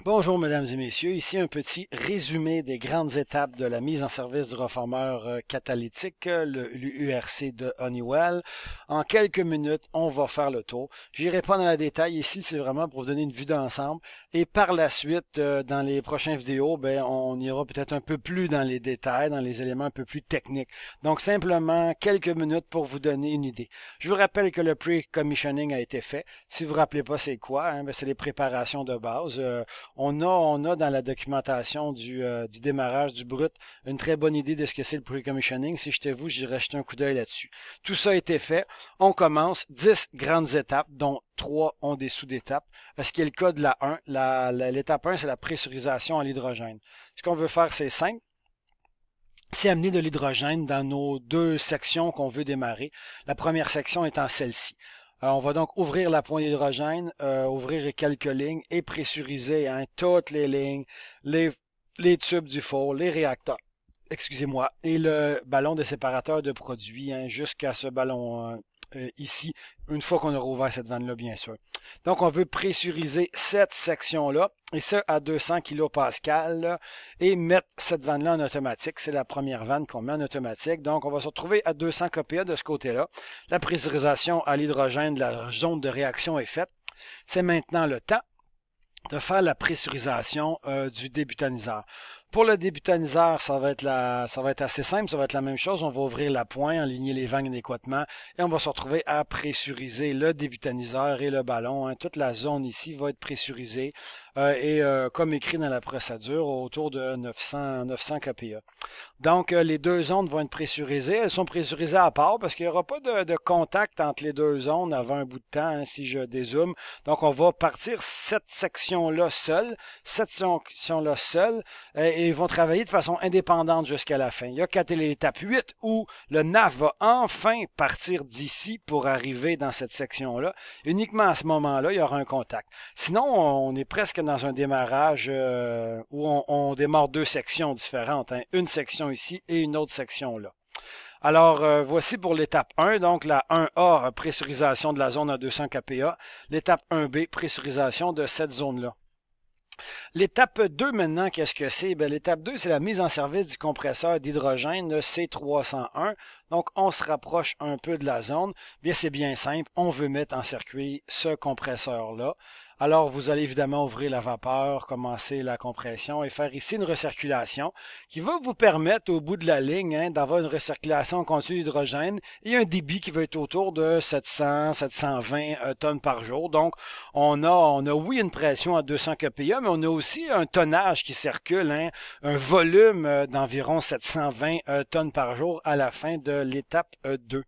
Bonjour mesdames et messieurs, ici un petit résumé des grandes étapes de la mise en service du reformeur catalytique, l'URC de Honeywell. En quelques minutes, on va faire le tour. Je n'irai pas dans le détail ici, c'est vraiment pour vous donner une vue d'ensemble. Et par la suite, dans les prochaines vidéos, on ira peut-être un peu plus dans les détails, dans les éléments un peu plus techniques. Donc simplement quelques minutes pour vous donner une idée. Je vous rappelle que le pre-commissioning a été fait. Si vous ne vous rappelez pas c'est quoi, c'est les préparations de base. On a dans la documentation du démarrage du brut une très bonne idée de ce que c'est le pre-commissioning. Si j'étais vous, j'irais jeter un coup d'œil là-dessus. Tout ça a été fait. On commence 10 grandes étapes, dont 3 ont des sous-étapes. Ce qui est le cas de la 1. L'étape 1, c'est la pressurisation à l'hydrogène. Ce qu'on veut faire, c'est simple. C'est amener de l'hydrogène dans nos deux sections qu'on veut démarrer. La première section étant celle-ci. On va donc ouvrir la poignée d'hydrogène, ouvrir quelques lignes et pressuriser toutes les lignes, les tubes du four, les réacteurs, excusez-moi, et le ballon de séparateur de produits jusqu'à ce ballon ici, une fois qu'on aura ouvert cette vanne-là, bien sûr. Donc, on veut pressuriser cette section-là, et ça à 200 kPa, et mettre cette vanne-là en automatique. C'est la première vanne qu'on met en automatique. Donc, on va se retrouver à 200 kPa de ce côté-là. La pressurisation à l'hydrogène de la zone de réaction est faite. C'est maintenant le temps de faire la pressurisation du débutaniseur. Pour le débutaniseur, ça va être assez simple, ça va être la même chose. On va ouvrir la pointe, aligner les vannes adéquatement et on va se retrouver à pressuriser le débutaniseur et le ballon. Toute la zone ici va être pressurisée comme écrit dans la procédure, autour de 900 kPa. Donc, les deux zones vont être pressurisées. Elles sont pressurisées à part parce qu'il n'y aura pas de contact entre les deux zones avant un bout de temps, si je dézoome. Donc, on va partir cette section-là seule, et ils vont travailler de façon indépendante jusqu'à la fin. Il y a qu'à l'étape 8 où le NAF va enfin partir d'ici pour arriver dans cette section-là. Uniquement à ce moment-là, il y aura un contact. Sinon, on est presque dans un démarrage où on démarre deux sections différentes. Une section ici et une autre section là. Alors, voici pour l'étape 1, donc la 1A, pressurisation de la zone à 200 kPa. L'étape 1B, pressurisation de cette zone-là. L'étape 2 maintenant, qu'est-ce que c'est? L'étape 2, c'est la mise en service du compresseur d'hydrogène C301. Donc, on se rapproche un peu de la zone. Bien, c'est bien simple. On veut mettre en circuit ce compresseur-là. Alors, vous allez évidemment ouvrir la vapeur, commencer la compression et faire ici une recirculation qui va vous permettre au bout de la ligne d'avoir une recirculation continue d'hydrogène et un débit qui va être autour de 700-720 tonnes par jour. Donc, on a oui une pression à 200 kPa, mais on a aussi un tonnage qui circule, un volume d'environ 720 tonnes par jour à la fin de l'étape 2.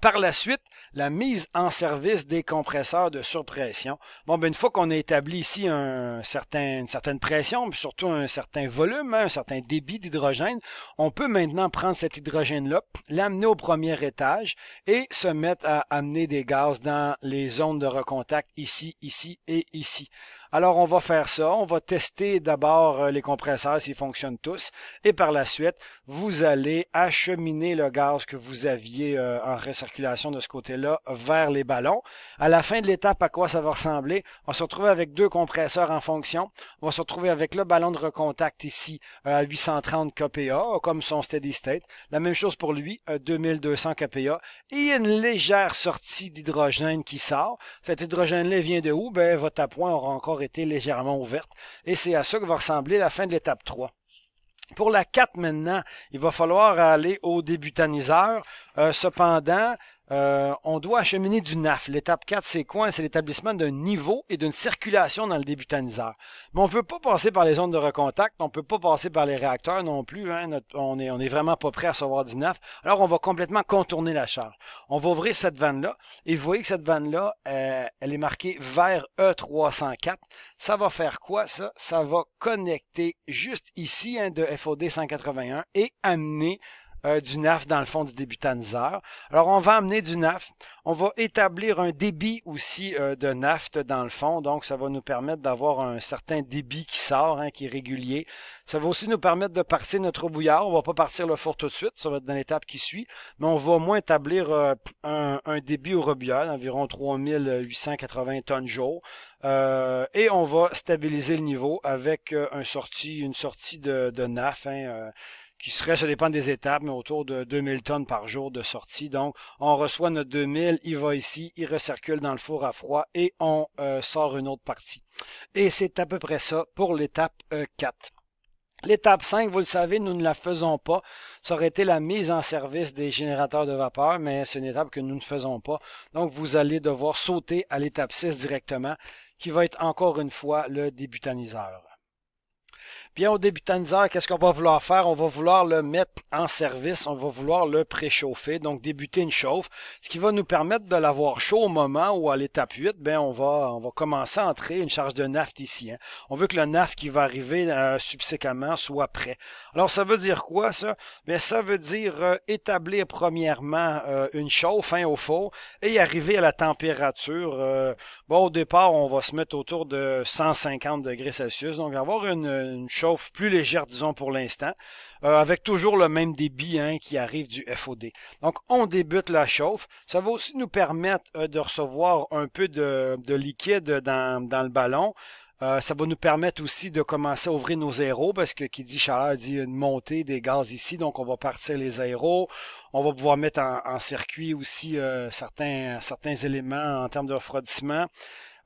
Par la suite, la mise en service des compresseurs de surpression. Une fois qu'on a établi ici une certaine pression, puis surtout un certain volume, un certain débit d'hydrogène, on peut maintenant prendre cet hydrogène-là, l'amener au premier étage et se mettre à amener des gaz dans les zones de recontact ici, ici et ici. Alors, on va faire ça. On va tester d'abord les compresseurs s'ils fonctionnent tous. Et par la suite, vous allez acheminer le gaz que vous aviez en recirculation de ce côté-là vers les ballons. À la fin de l'étape, à quoi ça va ressembler? On va se retrouver avec deux compresseurs en fonction. On va se retrouver avec le ballon de recontact ici à 830 kPa, comme son steady state. La même chose pour lui, 2200 kPa. Et une légère sortie d'hydrogène qui sort. Cet hydrogène-là vient de où? Votre appoint aura encore été légèrement ouverte. Et c'est à ça que va ressembler la fin de l'étape 3. Pour la 4 maintenant, il va falloir aller au débutaniseur. Cependant, on doit acheminer du NAF. L'étape 4, c'est quoi? C'est l'établissement d'un niveau et d'une circulation dans le débutaniseur. Mais on ne peut pas passer par les zones de recontact, on ne peut pas passer par les réacteurs non plus. On est vraiment pas prêt à recevoir du NAF. Alors, on va complètement contourner la charge. On va ouvrir cette vanne-là et vous voyez que cette vanne-là, elle est marquée vers E304. Ça va faire quoi, ça? Ça va connecter juste ici de FOD 181 et amener du NAF dans le fond du débutaniseur. Alors, on va amener du NAF. On va établir un débit aussi de naft dans le fond. Donc, ça va nous permettre d'avoir un certain débit qui sort, hein, qui est régulier. Ça va aussi nous permettre de partir notre bouillard. On ne va pas partir le four tout de suite. Ça va être dans l'étape qui suit. Mais on va au moins établir un débit au rebouilleur d'environ 3880 tonnes jour. Et on va stabiliser le niveau avec une sortie de NAF, hein, qui serait, ça dépend des étapes, mais autour de 2000 tonnes par jour de sortie. Donc, on reçoit notre 2000, il va ici, il recircule dans le four à froid et on sort une autre partie. Et c'est à peu près ça pour l'étape 4. L'étape 5, vous le savez, nous ne la faisons pas. Ça aurait été la mise en service des générateurs de vapeur, mais c'est une étape que nous ne faisons pas. Donc, vous allez devoir sauter à l'étape 6 directement, qui va être encore une fois le débutaniseur. Bien, au débutaniseur, qu'est-ce qu'on va vouloir faire? On va vouloir le mettre en service, on va vouloir le préchauffer, donc débuter une chauffe, ce qui va nous permettre de l'avoir chaud au moment où à l'étape 8, bien, on va commencer à entrer une charge de naft ici. Hein. On veut que le naft qui va arriver subséquemment soit prêt. Alors, ça veut dire quoi, ça? Bien, ça veut dire établir premièrement une chauffe, hein, au four et arriver à la température. Bon, au départ, on va se mettre autour de 150 degrés Celsius, donc avoir une chauffe plus légère, disons, pour l'instant, avec toujours le même débit, hein, qui arrive du FOD. Donc, on débute la chauffe. Ça va aussi nous permettre de recevoir un peu de liquide dans le ballon. Ça va nous permettre aussi de commencer à ouvrir nos aéros, parce que qui dit chaleur dit une montée des gaz ici, donc on va partir les aéros. On va pouvoir mettre en circuit aussi certains éléments en termes de refroidissement.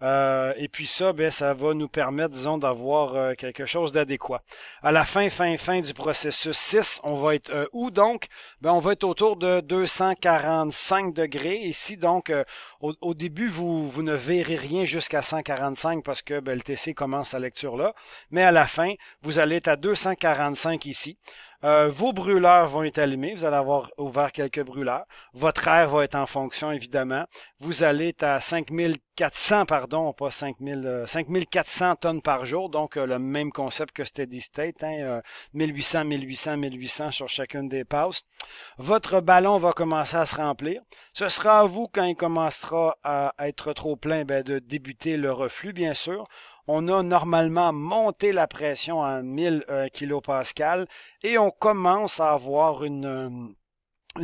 Et puis ça, ben, ça va nous permettre, disons, d'avoir quelque chose d'adéquat. À la fin du processus 6, on va être où donc? Ben, on va être autour de 245 degrés. Ici, donc, au début, vous ne verrez rien jusqu'à 145 parce que ben, le TC commence sa lecture là. Mais à la fin, vous allez être à 245 ici. Vos brûleurs vont être allumés. Vous allez avoir ouvert quelques brûleurs. Votre air va être en fonction, évidemment. Vous allez être à 5400, pardon, pas 5400 tonnes par jour. Donc, le même concept que Steady State, hein, 1800, 1800, 1800 sur chacune des passes. Votre ballon va commencer à se remplir. Ce sera à vous, quand il commencera à être trop plein, ben, de débuter le reflux, bien sûr. On a normalement monté la pression à 1000 kPa et on commence à avoir une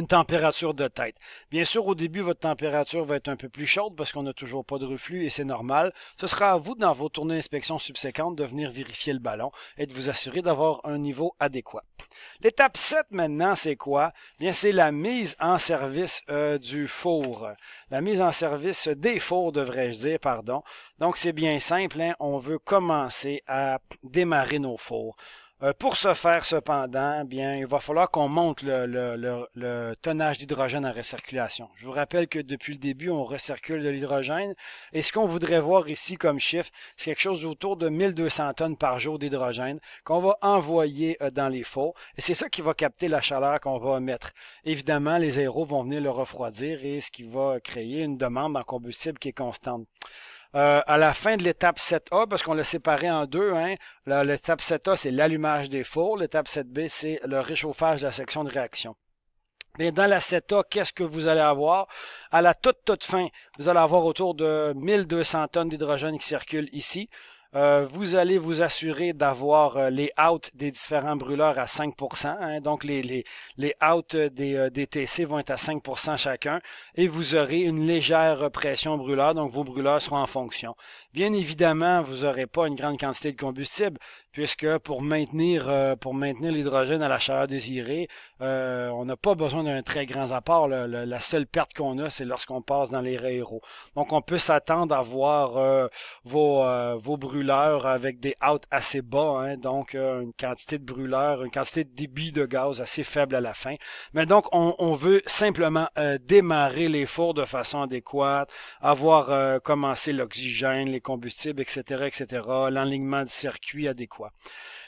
température de tête. Bien sûr, au début, votre température va être un peu plus chaude parce qu'on n'a toujours pas de reflux et c'est normal. Ce sera à vous, dans vos tournées d'inspection subséquentes, de venir vérifier le ballon et de vous assurer d'avoir un niveau adéquat. L'étape 7 maintenant, c'est quoi? Bien, c'est la mise en service du four. La mise en service des fours, devrais-je dire, pardon. Donc, c'est bien simple, hein? On veut commencer à démarrer nos fours. Pour ce faire, cependant, bien, il va falloir qu'on monte le tonnage d'hydrogène en recirculation. Je vous rappelle que depuis le début, on recircule de l'hydrogène. Et ce qu'on voudrait voir ici comme chiffre, c'est quelque chose autour de 1200 tonnes par jour d'hydrogène qu'on va envoyer dans les fours. Et c'est ça qui va capter la chaleur qu'on va mettre. Évidemment, les aéros vont venir le refroidir et ce qui va créer une demande en combustible qui est constante. À la fin de l'étape 7A, parce qu'on l'a séparé en deux, hein, l'étape 7A, c'est l'allumage des fours. L'étape 7B, c'est le réchauffage de la section de réaction. Bien, dans la 7A, qu'est-ce que vous allez avoir? À la toute fin, vous allez avoir autour de 1200 tonnes d'hydrogène qui circulent ici. Vous allez vous assurer d'avoir les outs des différents brûleurs à 5%. Hein, donc, les outs des TC vont être à 5% chacun. Et vous aurez une légère pression brûleur. Donc, vos brûleurs seront en fonction. Bien évidemment, vous n'aurez pas une grande quantité de combustible, puisque pour maintenir l'hydrogène à la chaleur désirée, on n'a pas besoin d'un très grand apport. La seule perte qu'on a, c'est lorsqu'on passe dans les aéros. Donc, on peut s'attendre à voir vos brûleurs avec des outs assez bas, hein, donc une quantité de brûleurs, une quantité de débit de gaz assez faible à la fin. Mais donc, on veut simplement démarrer les fours de façon adéquate, avoir commencé l'oxygène, les combustibles, etc., etc., l'enlignement du circuit adéquat.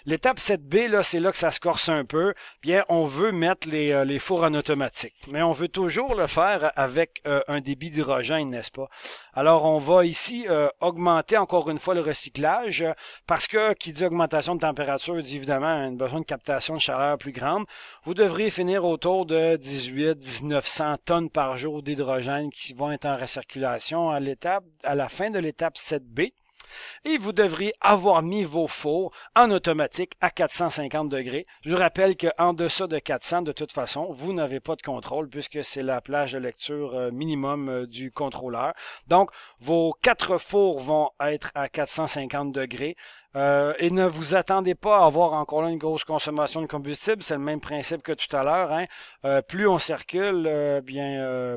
L'étape 7B, là, c'est là que ça se corse un peu. Bien, on veut mettre les fours en automatique, mais on veut toujours le faire avec un débit d'hydrogène, n'est-ce pas? Alors, on va ici augmenter encore une fois le recyclage parce que qui dit augmentation de température dit évidemment un besoin de captation de chaleur plus grande. Vous devriez finir autour de 18-1900 tonnes par jour d'hydrogène qui vont être en recirculation à la fin de l'étape 7B. Et vous devriez avoir mis vos fours en automatique à 450 degrés. Je vous rappelle qu'en deçà de 400, de toute façon, vous n'avez pas de contrôle puisque c'est la plage de lecture minimum du contrôleur. Donc, vos 4 fours vont être à 450 degrés. Et ne vous attendez pas à avoir encore là une grosse consommation de combustible. C'est le même principe que tout à l'heure. Hein. Plus on circule,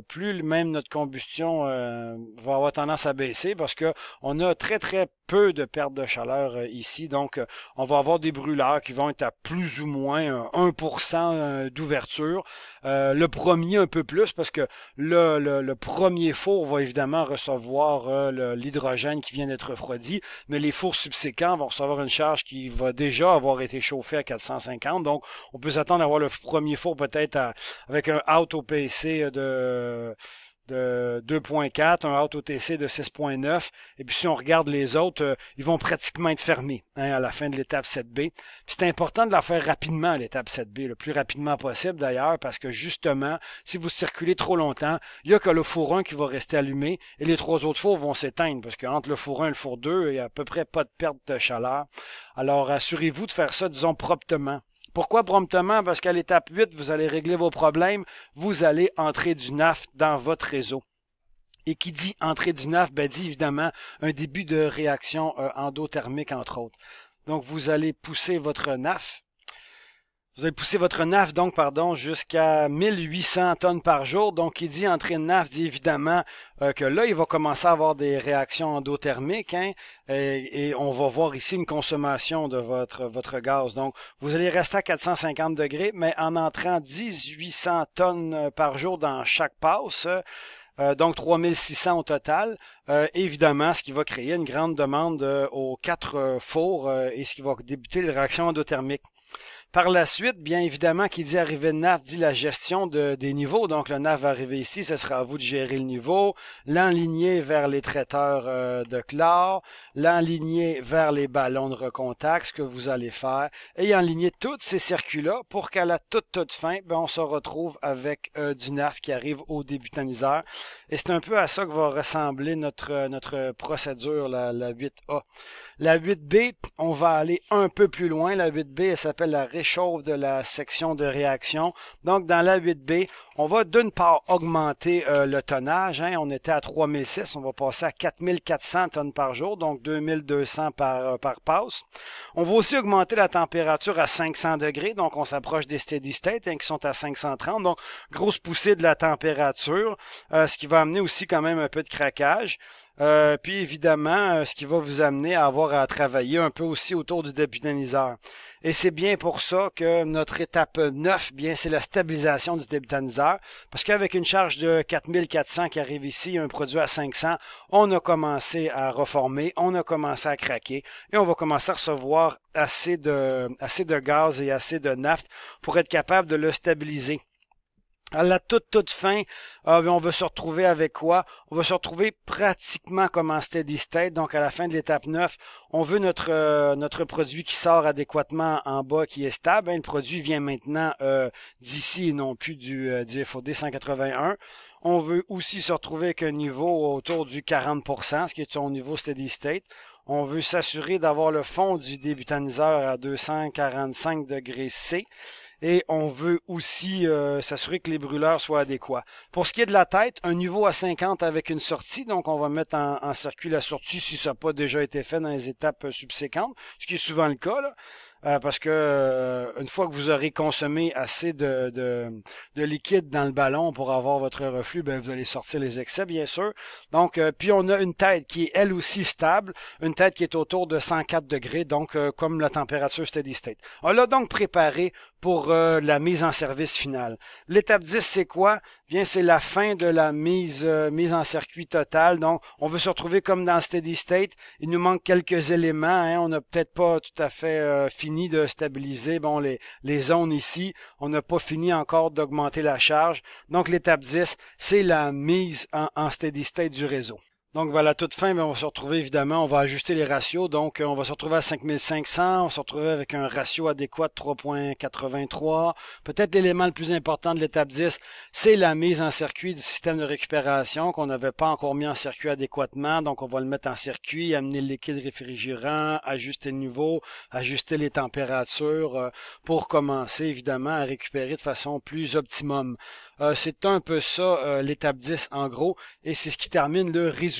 plus même notre combustion va avoir tendance à baisser parce que on a très très peu de perte de chaleur ici. Donc, on va avoir des brûleurs qui vont être à plus ou moins 1% d'ouverture. Le premier un peu plus parce que le premier four va évidemment recevoir l'hydrogène qui vient d'être refroidi, mais les fours subséquents vont recevoir une charge qui va déjà avoir été chauffée à 450. Donc, on peut s'attendre à avoir le premier four peut-être avec un out OPC de 2.4, un out OTC de 6.9. Et puis si on regarde les autres, ils vont pratiquement être fermés à la fin de l'étape 7B. C'est important de la faire rapidement, l'étape 7B, le plus rapidement possible d'ailleurs, parce que justement, si vous circulez trop longtemps, il n'y a que le four 1 qui va rester allumé et les 3 autres fours vont s'éteindre, parce qu'entre le four 1 et le four 2, il n'y a à peu près pas de perte de chaleur. Alors, assurez-vous de faire ça, disons, promptement. Pourquoi promptement? Parce qu'à l'étape 8, vous allez régler vos problèmes, vous allez entrer du naft dans votre réseau. Et qui dit entrée du naft, dit évidemment un début de réaction endothermique, entre autres. Donc, vous allez pousser votre naft. Vous allez pousser votre naft, donc, jusqu'à 1800 tonnes par jour. Donc, qui dit entrée de naft, dit évidemment que là, il va commencer à avoir des réactions endothermiques. Hein, et on va voir ici une consommation de votre gaz. Donc, vous allez rester à 450 degrés, mais en entrant 1800 tonnes par jour dans chaque passe, donc 3600 au total, évidemment, ce qui va créer une grande demande aux 4 fours et ce qui va débuter les réactions endothermiques. Par la suite, bien évidemment, qui dit arrivée de naft dit la gestion des niveaux. Donc, le naft va arriver ici, ce sera à vous de gérer le niveau, l'enligner vers les traiteurs de chlore, l'enligner vers les ballons de recontact, ce que vous allez faire, et enligner tous ces circuits-là pour qu'à la toute fin, on se retrouve avec du naft qui arrive au débutaniseur. Et c'est un peu à ça que va ressembler notre procédure, la 8A. La 8B, on va aller un peu plus loin. La 8B, elle s'appelle la réchauffe de la section de réaction. Donc, dans la 8B, on va d'une part augmenter le tonnage. Hein. On était à 3006, on va passer à 4400 tonnes par jour, donc 2200 par passe. On va aussi augmenter la température à 500 degrés, donc on s'approche des steady state qui sont à 530. Donc, grosse poussée de la température, ce qui va amener aussi quand même un peu de craquage. Puis évidemment, ce qui va vous amener à avoir à travailler un peu aussi autour du débutaniseur. Et c'est bien pour ça que notre étape 9, bien, c'est la stabilisation du débutaniseur. Parce qu'avec une charge de 4400 qui arrive ici, un produit à 500, on a commencé à reformer, on a commencé à craquer et on va commencer à recevoir assez de gaz et assez de naft pour être capable de le stabiliser. À la toute fin, on va se retrouver avec quoi? On va se retrouver pratiquement comme en steady state. Donc, à la fin de l'étape 9, on veut notre produit qui sort adéquatement en bas, qui est stable. Le produit vient maintenant d'ici et non plus du FOD 181. On veut aussi se retrouver avec un niveau autour du 40%, ce qui est son niveau steady state. On veut s'assurer d'avoir le fond du débutaniseur à 245 degrés C. Et on veut aussi s'assurer que les brûleurs soient adéquats. Pour ce qui est de la tête, un niveau à 50 avec une sortie. Donc, on va mettre en circuit la sortie si ça n'a pas déjà été fait dans les étapes subséquentes, ce qui est souvent le cas, là. parce que une fois que vous aurez consommé assez de liquide dans le ballon pour avoir votre reflux, ben, vous allez sortir les excès, bien sûr. Donc, puis on a une tête qui est elle aussi stable, une tête qui est autour de 104 degrés, donc comme la température steady state. On l'a donc préparé pour la mise en service finale. L'étape 10, c'est quoi? Bien, c'est la fin de la mise en circuit totale. Donc, on veut se retrouver comme dans steady state. Il nous manque quelques éléments. Hein. On n'a peut-être pas tout à fait fini de stabiliser les zones ici. On n'a pas fini encore d'augmenter la charge. Donc, l'étape 10, c'est la mise en steady state du réseau. Donc, à la toute fin, on va se retrouver, évidemment, on va ajuster les ratios. Donc, on va se retrouver à 5500. On va se retrouver avec un ratio adéquat de 3,83. Peut-être l'élément le plus important de l'étape 10, c'est la mise en circuit du système de récupération qu'on n'avait pas encore mis en circuit adéquatement. Donc, on va le mettre en circuit, amener le liquide réfrigérant, ajuster le niveau, ajuster les températures pour commencer, évidemment, à récupérer de façon plus optimum. C'est un peu ça, l'étape 10 en gros, et c'est ce qui termine le résumé.